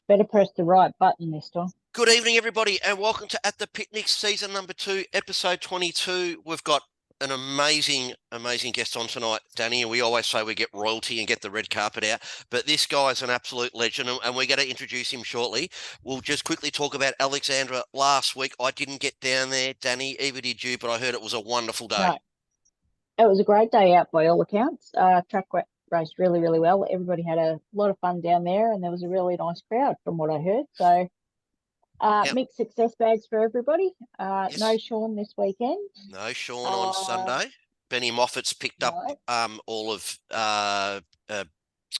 Better press the right button this time. Good evening, everybody, and welcome to At the Picnic Season number 2, Episode 22. We've got an amazing guest on tonight, Danny, and we always say we get royalty and get the red carpet out, but this guy is an absolute legend, and we're going to introduce him shortly. We'll just quickly talk about Alexandra last week. I didn't get down there, Danny, either did you, but I heard it was a wonderful day. No, it was a great day out by all accounts. Track raced really, really well. Everybody had a lot of fun down there, and there was a really nice crowd from what I heard. So mixed success bags for everybody. Yes. No Sean this weekend. No Sean on Sunday. Benny Moffat's picked up all of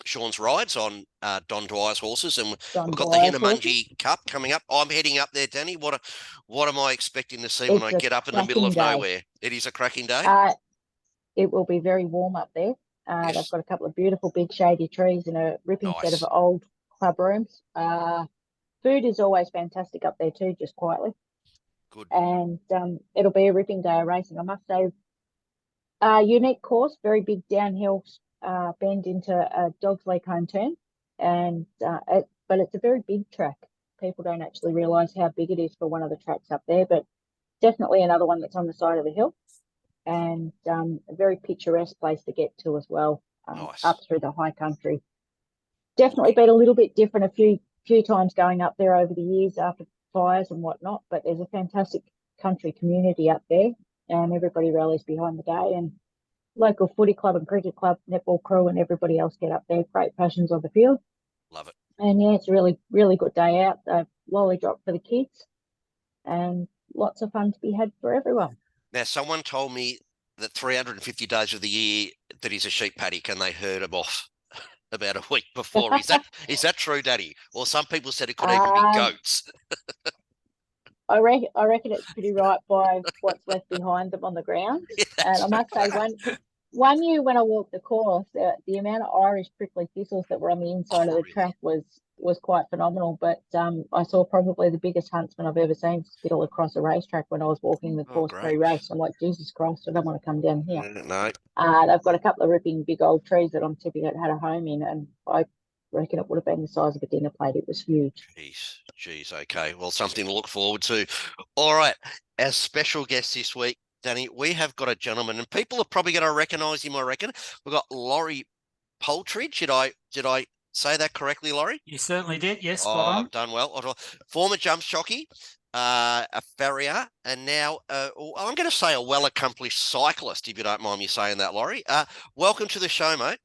Sean's rides on Don Dwyer's horses, and we've got the Hinnamungi Cup coming up. I'm heading up there, Danny. What am I expecting to see when I get up in the middle of nowhere? It is a cracking day. It will be very warm up there. Yes. They've got a couple of beautiful big shady trees and a ripping set of old club rooms. Food is always fantastic up there too, just quietly. Good. And it'll be a ripping day of racing, I must say. Unique course, very big downhill bend into a Dog's Lake home turn, and but it's a very big track. People don't actually realise how big it is for one of the tracks up there, but definitely another one that's on the side of the hill, and a very picturesque place to get to as well. Nice. Up through the high country. Definitely been a little bit different a few times going up there over the years after fires and whatnot, but there's a fantastic country community up there, and everybody rallies behind the day, and local footy club and cricket club, netball crew and everybody else get up there. Great passions on the field. Love it. And yeah, it's a really, really good day out. Lolly drop for the kids and lots of fun to be had for everyone. Now, someone told me that 350 days of the year that is a sheep paddock, and they heard him off about a week before. Is that true, Daddy? Or some people said it could even be goats. I reckon it's pretty right by what's left behind them on the ground. Yeah, and I must say, one year when I walked the course, the amount of Irish prickly thistles that were on the inside of the track was quite phenomenal. But I saw probably the biggest huntsman I've ever seen spittle across a racetrack when I was walking the course pre-race. I'm like, Jesus Christ, I don't want to come down here. No. They've got a couple of ripping big old trees that I'm tipping it had a home in, and I reckon it would have been the size of a dinner plate. It was huge. Jeez. Okay. Well, something to look forward to. All right. Our special guest this week, Danny, we have got a gentleman, and people are probably going to recognise him, I reckon. We've got Laurie Paltridge. Did I say that correctly, Laurie? You certainly did, yes. I've done well. Former jumps jockey, a farrier, and now I'm going to say a well-accomplished cyclist, if you don't mind me saying that, Laurie. Welcome to the show, mate.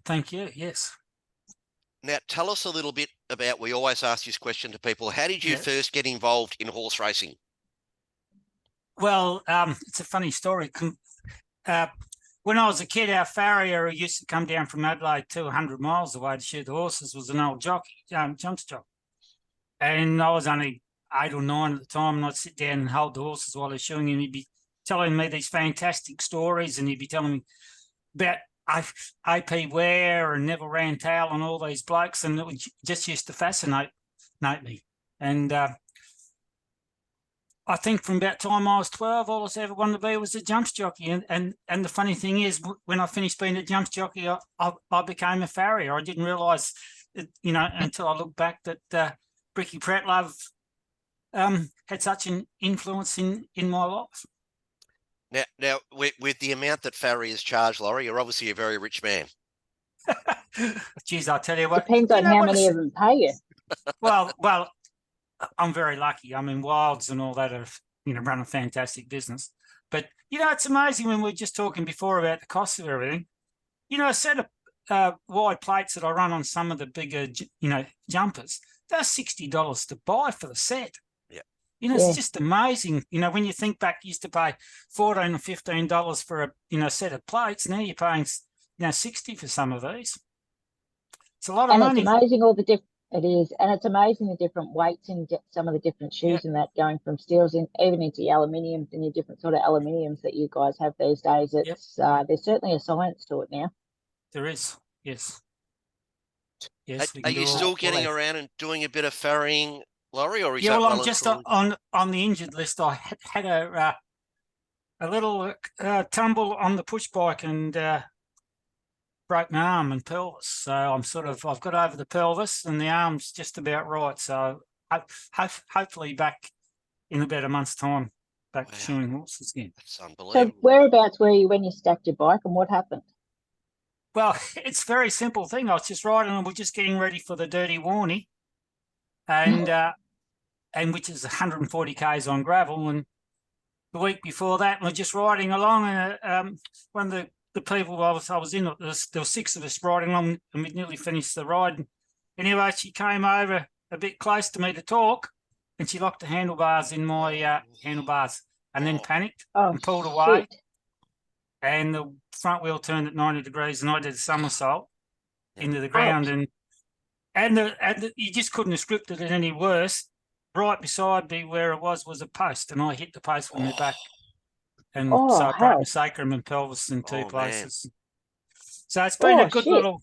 Thank you, yes. Now, tell us a little bit about, we always ask this question to people, how did you first get involved in horse racing? Well, it's a funny story. When I was a kid, our farrier who used to come down from Adelaide 200 miles away to shoot the horses was an old jockey, jumps jockey. And I was only 8 or 9 at the time, and I'd sit down and hold the horses while they're shooing, and he'd be telling me these fantastic stories, and he'd be telling me about AP Ware and Neville Rantail and all these blokes, and it just used to fascinate me. And I think from about the time I was 12, all I ever wanted to be was a jumps jockey. And the funny thing is, when I finished being a jumps jockey, I became a farrier. I didn't realise, until I looked back that Bricky Pratlove had such an influence in my life. Now, with the amount that farriers charge, Laurie, you're obviously a very rich man. Geez, I'll tell you what. Depends on how many of them pay you. Well, I'm very lucky. I mean, Wilds and all that have, run a fantastic business. But, it's amazing when we were just talking before about the cost of everything. A set of wide plates that I run on some of the bigger, jumpers, they're $60 to buy for the set. It's just amazing. When you think back, you used to pay $14 or $15 for a set of plates. Now you're paying, $60 for some of these. It's a lot of money. It's amazing it is, and it's amazing the different weights in some of the different shoes and that, going from steels even into aluminiums and your different sort of aluminiums that you guys have these days. It's there's certainly a science to it now. There is, yes. Are you still getting around and doing a bit of farrying, Laurie, or is I'm just on the injured list. I had a little tumble on the push bike, and broke my arm and pelvis. So I've got over the pelvis and the arm's just about right. So hopefully back in about a month's time, back Wow. shoeing horses again. That's So unbelievable. whereabouts were you when you stacked your bike, and what happened? Well, it's a very simple thing. I was just riding and we're just getting ready for the Dirty Warnie, and which is 140 k's on gravel. And the week before that, we're just riding along, and one of the people I was in, there were 6 of us riding along, and we nearly finished the ride. Anyway, she came over a bit close to me to talk, and she locked the handlebars in my handlebars, and then panicked Oh, and pulled away. shit. And the front wheel turned at 90 degrees, and I did a somersault into the ground, and you just couldn't have scripted it any worse. Right beside me where it was a post, and I hit the post with my back, and so I broke my sacrum and pelvis in 2 places. So it's been a good little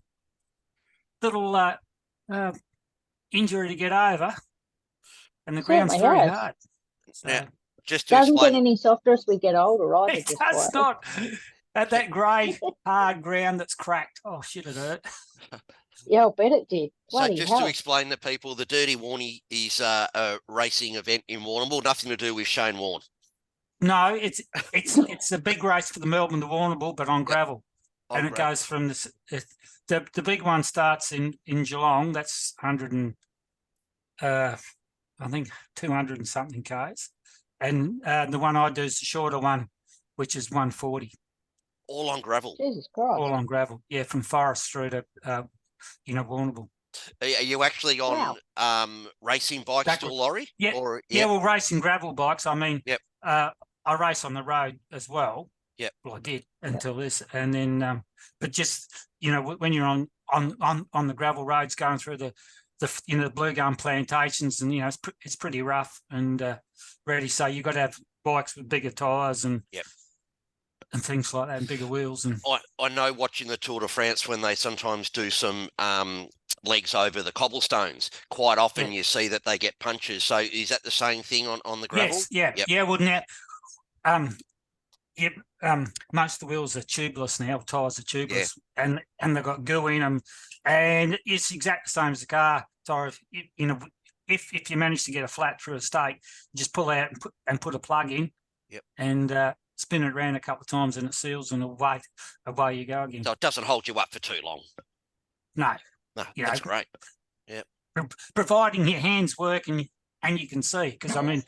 injury to get over, and the ground's very hard. So Now, just to doesn't explain, get any softer as we get older, either. it does not. At that grey hard ground that's cracked. Oh shit, it hurt. Yeah, I'll bet it did. so Bloody just hell. to explain to people, the Dirty Warnie is a racing event in Warrnambool, nothing to do with Shane Warne. No, it's a big race for the Melbourne to Warrnambool, but on gravel. And it goes from the big one starts in Geelong. That's 100 and I think 200 and something k's, and the one I do is the shorter one, which is 140. All on gravel. Jesus Christ. All on gravel. Yeah, from Forest through to Warrnambool. Are you actually on racing bikes still, Laurie? Yeah. Yeah, well, racing gravel bikes. I mean, I race on the road as well. Yep. Well, I did until this, and then but just when you're on the gravel roads going through the blue gum plantations, and it's pretty rough and ready. So you've got to have bikes with bigger tyres and things like that, and bigger wheels. And I know, watching the Tour de France, when they sometimes do some legs over the cobblestones, quite often you see that they get punches. So is that the same thing on the gravel? Yes, yeah. Well, now, most of the wheels are tubeless now. Tyres are tubeless, and they've got goo in them, and it's exactly the same as the car tyre. If you manage to get a flat through a stake, you just pull out and put a plug in, and spin it around a couple of times, and it seals, and away you go again. So it doesn't hold you up for too long. No, that's great. Yeah, providing your hands work and you can see, because I mean,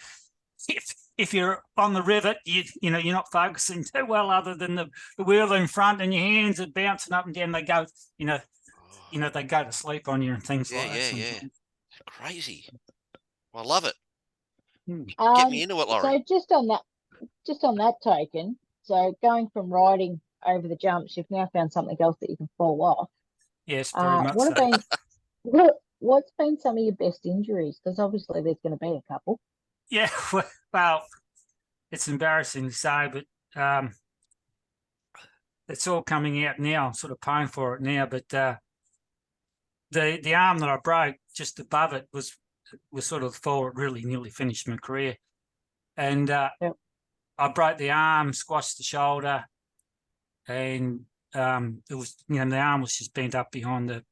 if you're on the rivet, you're not focusing too well, other than the wheel in front, and your hands are bouncing up and down. They go, they go to sleep on you and things like that. Yeah. Crazy. I love it. Get Get me into it, Laurie. So just on that token, so going from riding over the jumps, you've now found something else that you can fall off. Yes, very much so. What's been some of your best injuries? Because obviously there's going to be a couple. Yeah, well, it's embarrassing to say, but it's all coming out now. I'm sort of paying for it now, but the arm that I broke just above it was sort of the fall that really nearly finished my career. And I broke the arm, squashed the shoulder, and it was, the arm was just bent up behind the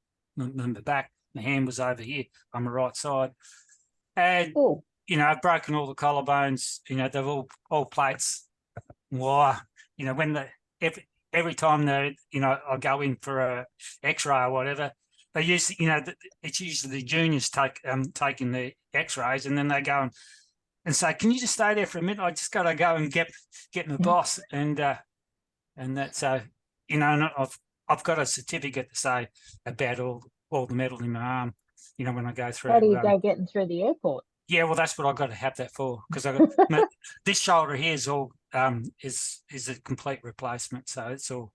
back. My hand was over here on the right side. And, I've broken all the collarbones. They're all plates, wire. When every time I go in for a X-ray or whatever, they use, it's usually the juniors taking the X-rays, and then they go and say, "Can you just stay there for a minute? I just got to go and get my boss." And that's and I've got a certificate to say about all the metal in my arm. When I go through. How do you go getting through the airport? Yeah, well, that's what I've got to have that for, because I got this shoulder here is all is a complete replacement, so it's all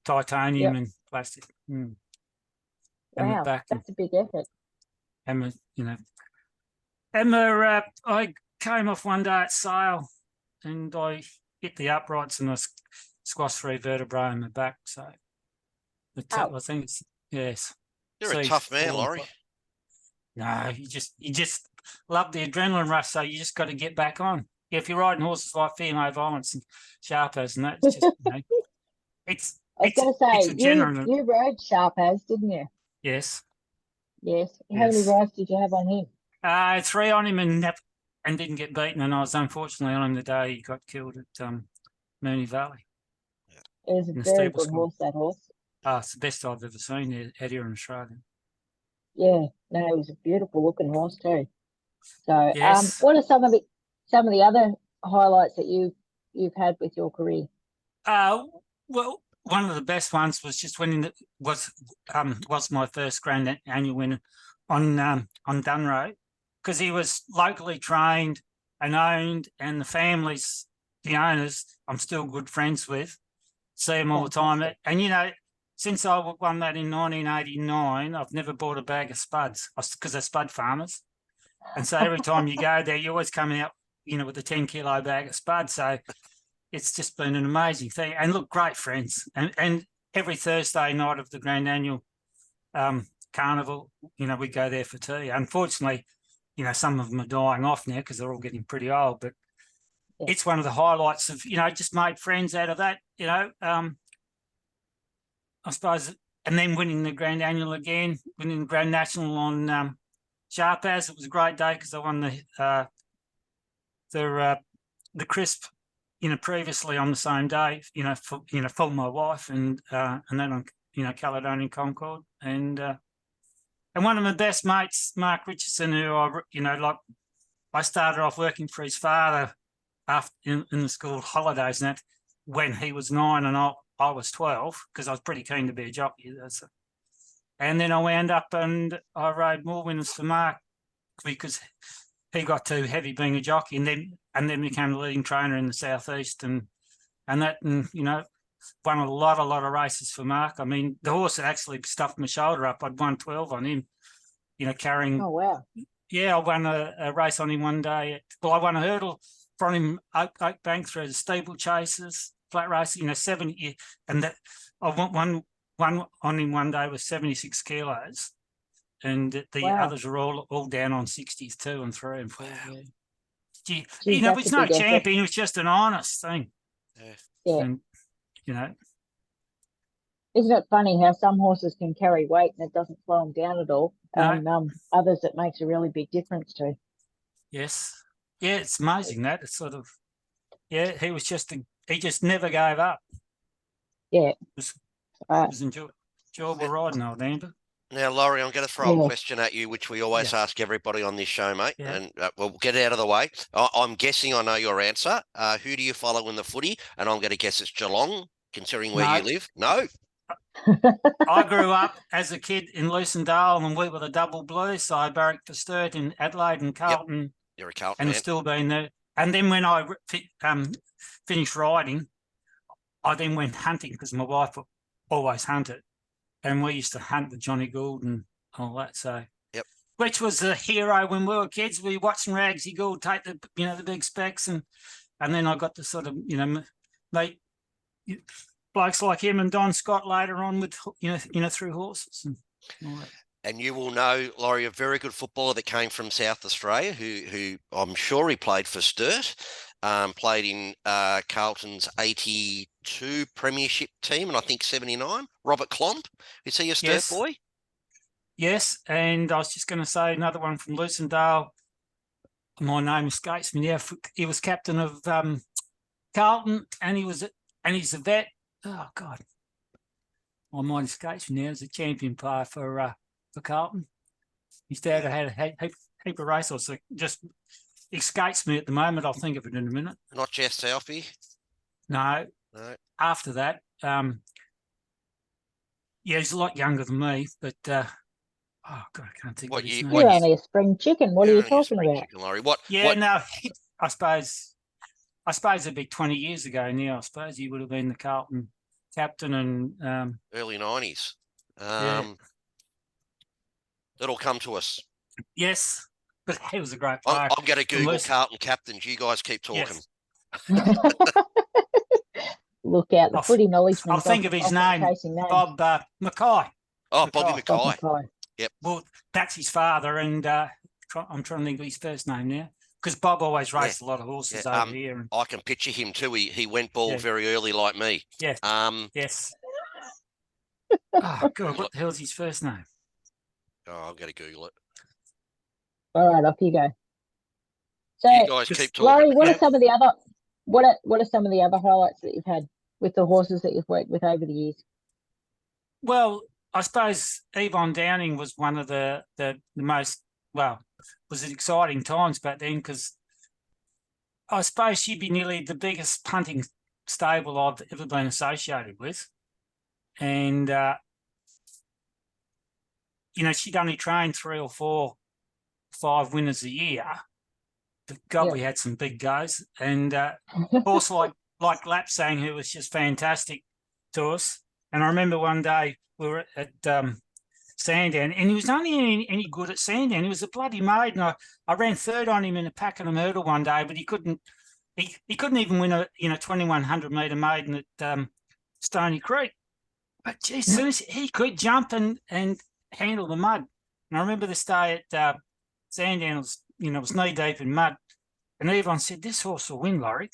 titanium and plastic. Wow, that's a big effort. And I came off one day at Sale, and I hit the uprights, and I squashed 3 vertebrae in my back. So I think it's You're a tough man, Laurie. No, you just love the adrenaline rush, so you just got to get back on. If you're riding horses like Fear No Violence and Sharpers, and that's just I was It's going to it's say, a general. you rode Sharp as, didn't you? Yes. Yes. How many Yes. rides did you have on him? 3 on him and didn't get beaten. And I was unfortunately on him the day he got killed at Moonee Valley. It was a in the very stable good school. horse, that horse. It's the best I've ever seen out here in Australia. Yeah, no, he was a beautiful looking horse too. So, Yes. what are some of the other highlights that you've had with your career? Well, one of the best ones was just winning. Was my first grand annual win on Dunroe, because he was locally trained and owned, and the families, the owners, I'm still good friends with. See them all the time, and since I won that in 1989, I've never bought a bag of spuds because they're spud farmers, and so every time you go there, you're always coming out, with a 10-kilo bag of spuds. So it's just been an amazing thing. And look, great friends. And every Thursday night of the Grand Annual Carnival, we go there for tea. Unfortunately, some of them are dying off now because they're all getting pretty old. But it's one of the highlights of, just made friends out of that, I suppose. And then winning the Grand Annual again, winning the Grand National on Sharp as. It was a great day because I won the crisp, previously on the same day, for my wife, and then on, Caledonian Concord, and one of my best mates, Mark Richardson, who I started off working for his father after in the school holidays, and that when he was 9 and I was 12, because I was pretty keen to be a jockey. And then I wound up and I rode more winners for Mark because he got too heavy being a jockey, and then became the leading trainer in the southeast, and won a lot of races for Mark. I mean, the horse had actually stuffed my shoulder up. I'd won 12 on him, carrying. Oh wow! Yeah, I won a race on him one day. I won a hurdle from him Oak Bank through the steeplechases, flat racing, 70, and that I won one on him one day with 76 kilos. And the others are all down on 60s, 2 and 3 and 4. Wow. Gee, it's no champion. It was just an honest thing. Yeah. And, Isn't it funny how some horses can carry weight and it doesn't slow them down at all, and others it makes a really big difference to. Yes. Yeah, it's amazing that. It's sort of, he was he just never gave up. Yeah. It was enjoyable riding, old Amber. Now, Laurie, I'm going to throw a question at you, which we always ask everybody on this show, mate, and we'll get it out of the way. I'm guessing I know your answer. Who do you follow in the footy? And I'm going to guess it's Geelong, considering where you live. No? I grew up as a kid in Lucendale, and we were the double blue, so I barracked for Sturt in Adelaide and Carlton. Yep. You're a Carlton and man. I've still been there. And then when I finished riding, I then went hunting because my wife always hunted. And we used to hunt with Johnny Gould and all that. So, which was a hero when we were kids. We were watching Ragsy Gould take the big specs, and then I got to sort of meet blokes like him and Don Scott later on with through horses and all that. And you will know, Laurie, a very good footballer that came from South Australia, who I'm sure he played for Sturt, played in Carlton's 82 premiership team, and I think 79. Robert Klomp, is he a Sturt boy? Yes, and I was just going to say another one from Lucendale. My name escapes me now. He was captain of Carlton, and he's a vet. Oh God, my mind escapes me now. He's a champion player for Carlton. His dad had a heap of racehorses. So just escapes me at the moment. I'll think of it in a minute. Not Jess Selfie? No. After that, he's a lot younger than me, but oh God, I can't think of his name. You're only a spring chicken. What are you talking about? Chicken, Laurie. What? No, I suppose it'd be 20 years ago now. I suppose he would have been the Carlton captain and early 90s. It'll come to us. Yes, but he was a great player. I'm going to Google Carlton captains. You guys keep talking. Yes. Look out, the footy knowledge. I'll think of his name. Bob Mackay. Oh, Bobby Mackay. Yep. Well, that's his father, and I'm trying to think of his first name now, because Bob always raced a lot of horses over here. I can picture him too. He went bald very early, like me. Yes. Yes. Oh God, what the hell's his first name? Oh, I'm going to Google it. All right, off you go. So, You guys keep talking. Laurie, what Yeah. are some of the other what are some of the other highlights that you've had with the horses that you've worked with over the years? Well, I suppose Yvonne Downing was one of the most, well, was it exciting times back then, because I suppose she'd be nearly the biggest punting stable I've ever been associated with. And, she'd only trained 3 or 4, 5 winners a year. But God, we had some big goes. And also like Lapsang, who was just fantastic to us. And I remember one day we were at Sandown, and he was only any good at Sandown. He was a bloody maiden. I ran third on him in a pack and a myrtle one day, but he couldn't even win a 2100 metre maiden at Stony Creek. But geez, as soon as he could jump and handle the mud. And I remember this day at Sandown, it was knee deep in mud, and Yvonne said, "This horse will win, Laurie."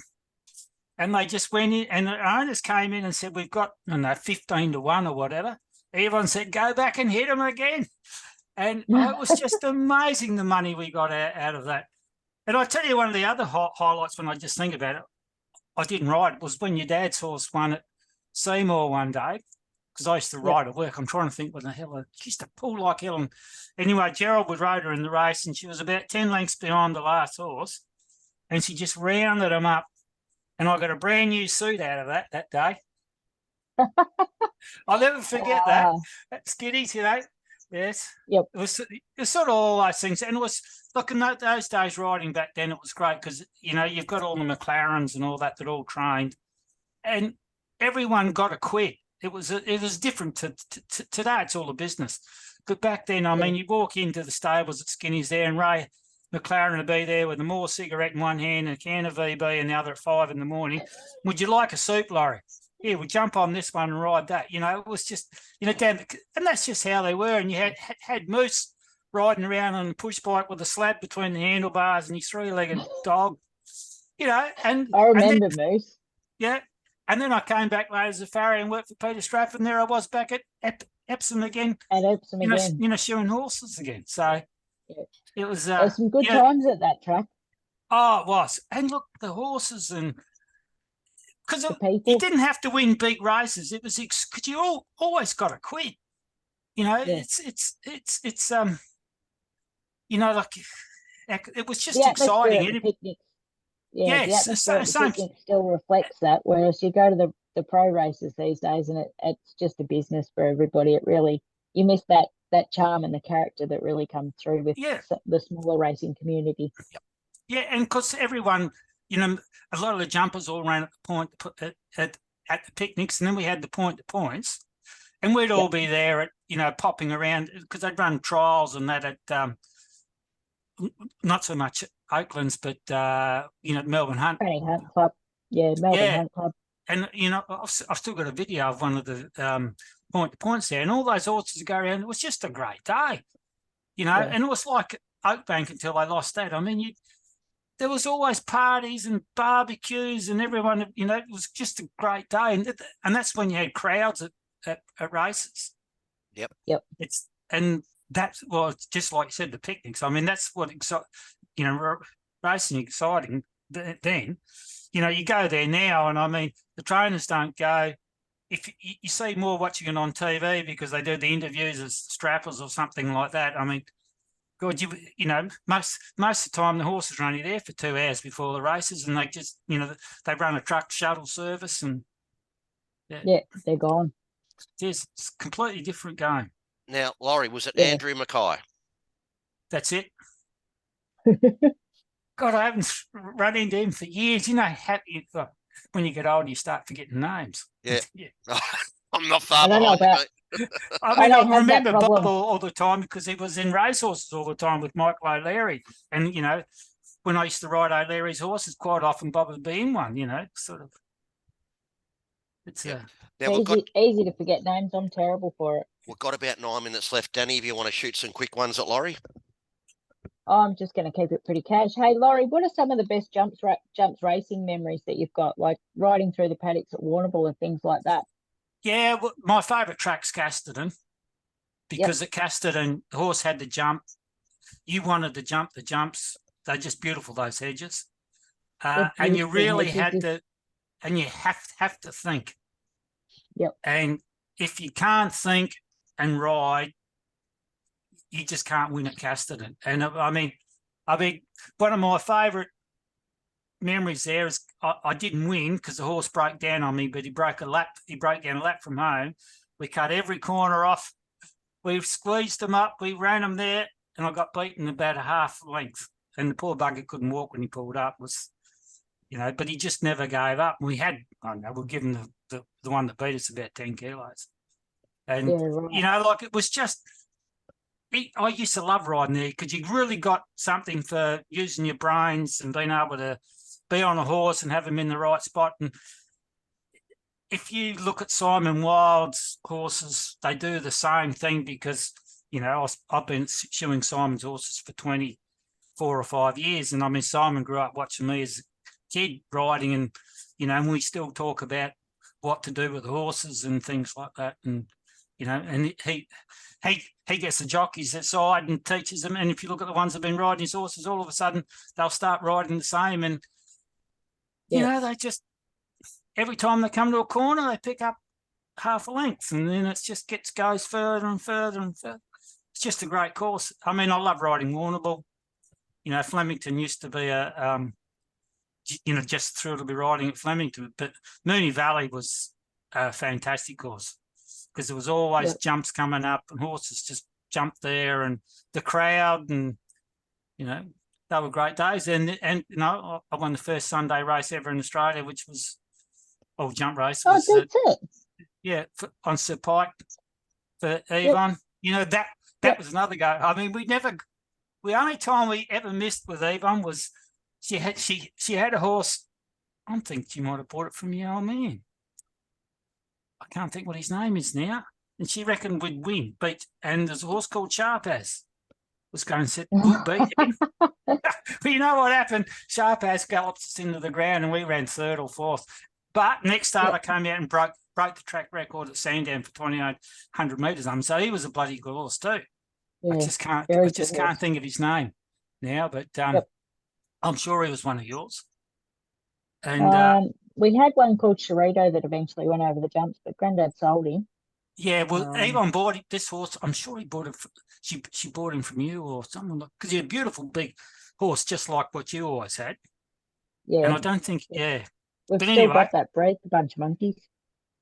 And they just went in, and the owners came in and said, "We've got 15 to 1 or whatever." Everyone said, "Go back and hit him again." And it was just amazing the money we got out of that. And I tell you, one of the other highlights when I just think about it, I didn't ride, it was when your dad's horse won at Seymour one day, because I used to ride at work. I'm trying to think what the hell, I used to pull like hell. And anyway, Gerald would ride her in the race, and she was about 10 lengths behind the last horse, and she just rounded him up. And I got a brand new suit out of that day. I'll never forget that. Skiddies, yes. Yep. It was sort of all those things. And it was, look, in those days riding back then, it was great because, you've got all the McLarens and all that all trained, and everyone got a quid. It was different to today. It's all a business. But back then, I mean, you walk into the stables at Skinny's there, and Ray McLaren would be there with a more cigarette in one hand and a can of VB and the other at 5 in the morning. "Would you like a soup, Laurie?" "Yeah, we'll jump on this one and ride that." It was just, down, and that's just how they were. And you had Moose riding around on a push bike with a slab between the handlebars and his 3-legged dog, and I remember Moose. Yeah. And then I came back later as a farrier and worked for Peter Straff, and there I was back at Epsom again. At Epsom again. Shoeing horses again. So it was... There's some good times at that track. Oh, it was. And look, the horses, and... Because you didn't have to win big races. It was... Because you always got to quit. It's like... It was just exciting. The picnics. Yeah, yes, the picnic still reflects that, whereas you go to the pro races these days and it's just a business for everybody. It really, you miss that charm and the character that really comes through with the smaller racing community. Yeah, and because everyone, a lot of the jumpers all ran at the point at the picnics, and then we had the point to points, and we'd all be there at popping around, because they'd run trials and that at not so much Oaklands, but Melbourne Hunt. Granny Hunt Club. Yeah, Melbourne Hunt Club. And I've still got a video of one of the point to points there, and all those horses go around. It was just a great day, and it was like Oakbank until they lost that. I mean, there was always parties and barbecues, and everyone, it was just a great day, and that's when you had crowds at races. Yep. That's just like you said, the picnics. I mean, that's what racing exciting then. You go there now, and I mean, the trainers don't go. If you see more watching it on TV because they do the interviews as strappers or something like that. I mean, God, most of the time the horses are only there for 2 hours before the races, and they just, they run a truck shuttle service, and they're gone. It's a completely different game. Now, Laurie, was it Andrew Mackay? That's it. God, I haven't run into him for years. When you get older, you start forgetting names. Yeah. I'm not far behind. I remember Bob all the time because he was in racehorses all the time with Michael O'Leary. And, when I used to ride O'Leary's horses, quite often Bob would be in one, sort of. It's easy to forget names. I'm terrible for it. We've got about 9 minutes left. Danny, if you want to shoot some quick ones at Laurie. I'm just going to keep it pretty cash. Hey, Laurie, what are some of the best jumps racing memories that you've got, like riding through the paddocks at Warrnambool and things like that? Yeah, well, my favourite track's Casterton, because at Casterton, the horse had to jump. You wanted to jump the jumps. They're just beautiful, those hedges. And you really had to, and you have to think. Yep. And if you can't think and ride, you just can't win at Casterton. And I mean, one of my favourite memories there is I didn't win because the horse broke down on me, but he broke down a lap from home. We cut every corner off. We squeezed them up. We ran them there, and I got beaten about a half length. And the poor bugger couldn't walk when he pulled up. But he just never gave up. We had, we'll give him the one that beat us about 10 kilos. And, it was just, I used to love riding there because you really got something for using your brains and being able to be on a horse and have him in the right spot. And if you look at Simon Wild's horses, they do the same thing because, I've been shoeing Simon's horses for 24 or 5 years. And I mean, Simon grew up watching me as a kid riding and, and we still talk about what to do with the horses and things like that. And, and he gets the jockeys aside and teaches them. And if you look at the ones that have been riding his horses, all of a sudden they'll start riding the same. And, they just, every time they come to a corner, they pick up half a length and then it just goes further and further and further. It's just a great course. I mean, I love riding Warrnambool. Flemington used to be just thrilled to be riding at Flemington, but Moonee Valley was a fantastic course because there was always jumps coming up and horses just jumped there and the crowd and, they were great days. And I won the first Sunday race ever in Australia, which was, jump race. Was, that's it. Yeah, on Sir Pike for Yvonne. That was another go. I mean, the only time we ever missed with Yvonne was she had a horse. I think she might have bought it from your old man. I can't think what his name is now. And she reckoned we'd win. And there's a horse called Sharp As was going to beat him. But you know what happened? Sharp As galloped us into the ground and we ran third or fourth. But next starter came out and broke the track record at Sandown for 2,800 metres. So he was a bloody good horse too. Yeah, I just can't think of his name now, but I'm sure he was one of yours. And we had one called Charito that eventually went over the jumps, but Grandad sold him. Yeah, well, Yvonne bought this horse. I'm sure he bought it. She bought him from you or someone, because you're a beautiful big horse, just like what you always had. Yeah, and I don't think we've but still anyway, got that breed, the bunch of monkeys.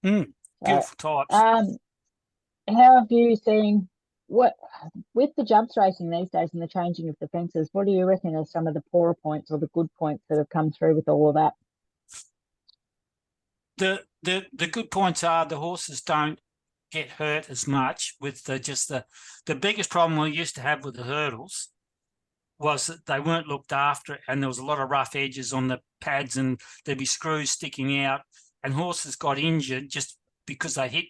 Beautiful types. How have you seen with the jumps racing these days and the changing of the fences? What do you reckon are some of the poorer points or the good points that have come through with all of that? The good points are the horses don't get hurt as much with the biggest problem we used to have with the hurdles was that they weren't looked after and there was a lot of rough edges on the pads and there'd be screws sticking out and horses got injured just because they hit,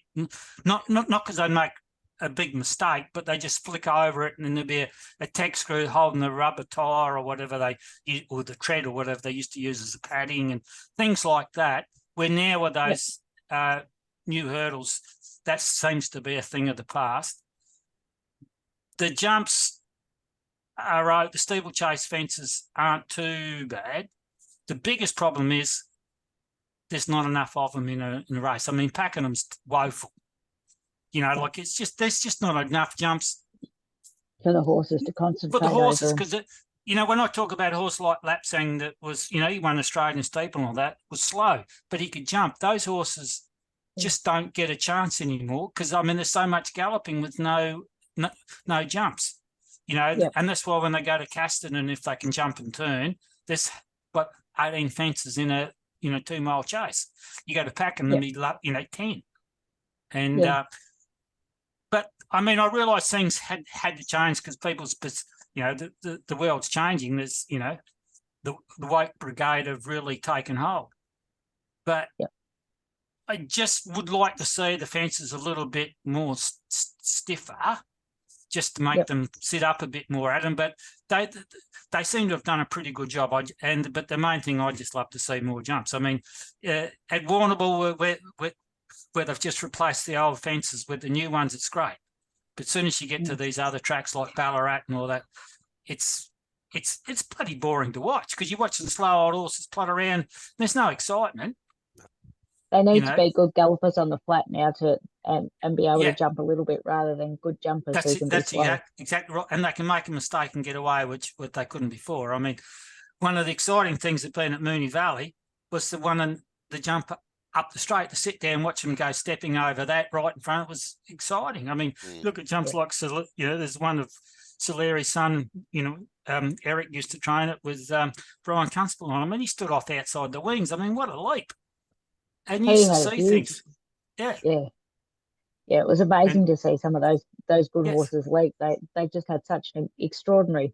not because they make a big mistake, but they just flick over it and then there'd be a tech screw holding the rubber tire or whatever or the tread or whatever they used to use as a padding and things like that. Where now with those new hurdles, that seems to be a thing of the past. The jumps are the steeplechase fences aren't too bad. The biggest problem is there's not enough of them in a race. I mean, Pakenham's woeful. There's just not enough jumps for the horses to concentrate. For the horses, because when I talk about a horse like Lapsang that was, he won Australian steeple and all that, was slow, but he could jump. Those horses just don't get a chance anymore because, there's so much galloping with no jumps, and that's why when they go to Casterton and if they can jump and turn, there's 18 fences in a 2-mile chase. You go to Pakenham, 10. And but I realise things had to change because people's, the world's changing. There's, the weight brigade have really taken hold. But I just would like to see the fences a little bit more stiffer, just to make them sit up a bit more at them. But they seem to have done a pretty good job. But the main thing, I just love to see more jumps. At Warrnambool, where they've just replaced the old fences with the new ones, it's great. But as soon as you get to these other tracks like Ballarat and all that, it's bloody boring to watch because you're watching slow old horses plod around. There's no excitement. They need to be good gallopers on the flat now and be able to jump a little bit rather than good jumpers. That's exactly right. And they can make a mistake and get away, which they couldn't before. I mean, one of the exciting things that been at Moonee Valley was the one and the jump up the straight to sit there and watch them go stepping over that right in front. It was exciting. I mean, look at jumps like, there's one of Soleri's son, Eric used to train it with Brian Constable on. I mean, he stood off outside the wings. I mean, what a leap. And you used to see things. Yeah. It was amazing to see some of those good horses leap. They just had such an extraordinary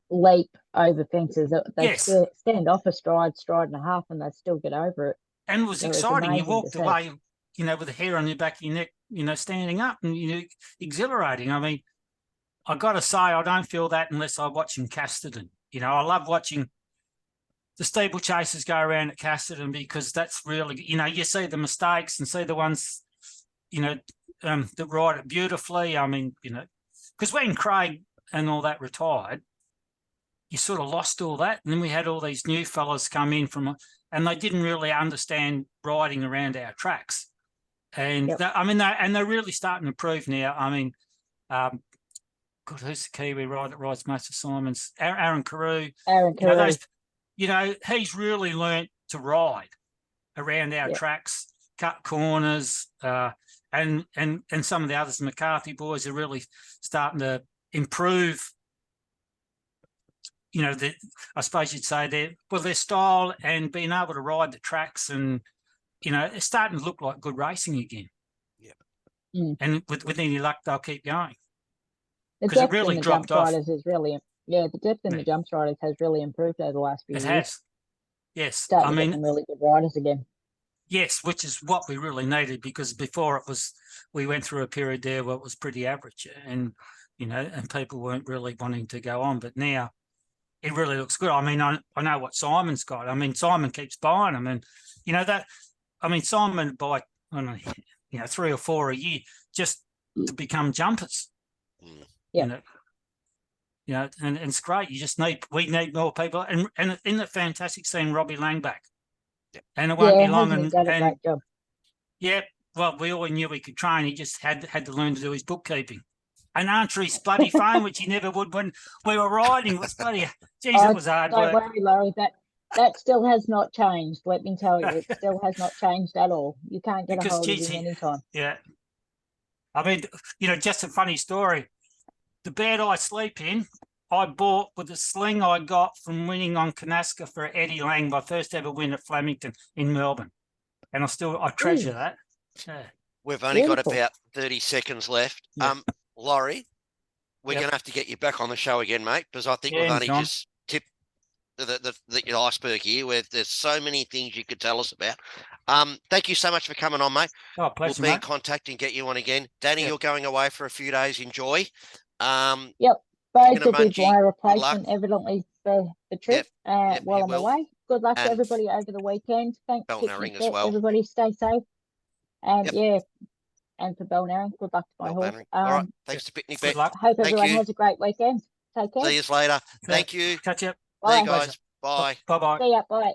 leap over fences. They stand off a stride and a half, and they still get over it. And it was exciting. You walked away, with the hair on your back of your neck, standing up and exhilarating. I mean, I got to say, I don't feel that unless I watch in Casterton. I love watching the steeplechasers go around at Casterton because that's really, you see the mistakes and see the ones, that ride it beautifully. I mean, because when Craig and all that retired, you sort of lost all that. And then we had all these new fellas come in and they didn't really understand riding around our tracks. And they're really starting to improve now. I mean, God, who's the Kiwi rider that rides most of Simon's? Aaron Carew. He's really learnt to ride around our tracks, cut corners, and some of the others, McCarthy boys, are really starting to improve. I suppose you'd say their style and being able to ride the tracks, and it's starting to look like good racing again. Yeah. And with any luck, they'll keep going. Because it really dropped off. The depth in the jumps riders has really improved over the last few years. It has. Yes. Starting to get some really good riders again. Yes, which is what we really needed, because before we went through a period there where it was pretty average and people weren't really wanting to go on. But now it really looks good. I mean, I know what Simon's got. I mean, Simon keeps buying them, and Simon buy 3 or 4 a year just to become jumpers. Yeah. And it's great. We need more people, and isn't it fantastic seeing Robbie Langback? And it won't be long. And done a great job. Yeah, well, we all knew he could train. He just had to learn to do his bookkeeping. And answer his bloody phone, which he never would when we were riding. It was bloody, it was hard work. Don't worry, Laurie, that still has not changed. Let me tell you, it still has not changed at all. You can't get a hold of him anytime. Yeah. I mean, just a funny story. The bed I sleep in, I bought with the sling I got from winning on Kanaska for Eddie Lang, my first ever win at Flemington in Melbourne. And I treasure that. Yeah. We've only got about 30 seconds left. Yeah. Laurie, we're going to have to get you back on the show again, mate, because I think we've only just tipped the iceberg here, where there's so many things you could tell us about. Thank you so much for coming on, mate. Oh, pleasure, we'll be in contact and get you on again. Danny, you're going away for a few days. Enjoy. Both will be my replacement, evidently, for the trip while I'm away. Good luck to everybody over the weekend. Thanks, Belnaring as well. Everybody stay safe. And and for Belnaring, good luck to my horse. All right, thanks to Picnic Bet. Hope everyone has a great weekend. Take care. See you later. Thank you. Catch you. Bye, guys. Bye. Bye-bye. See ya. Bye.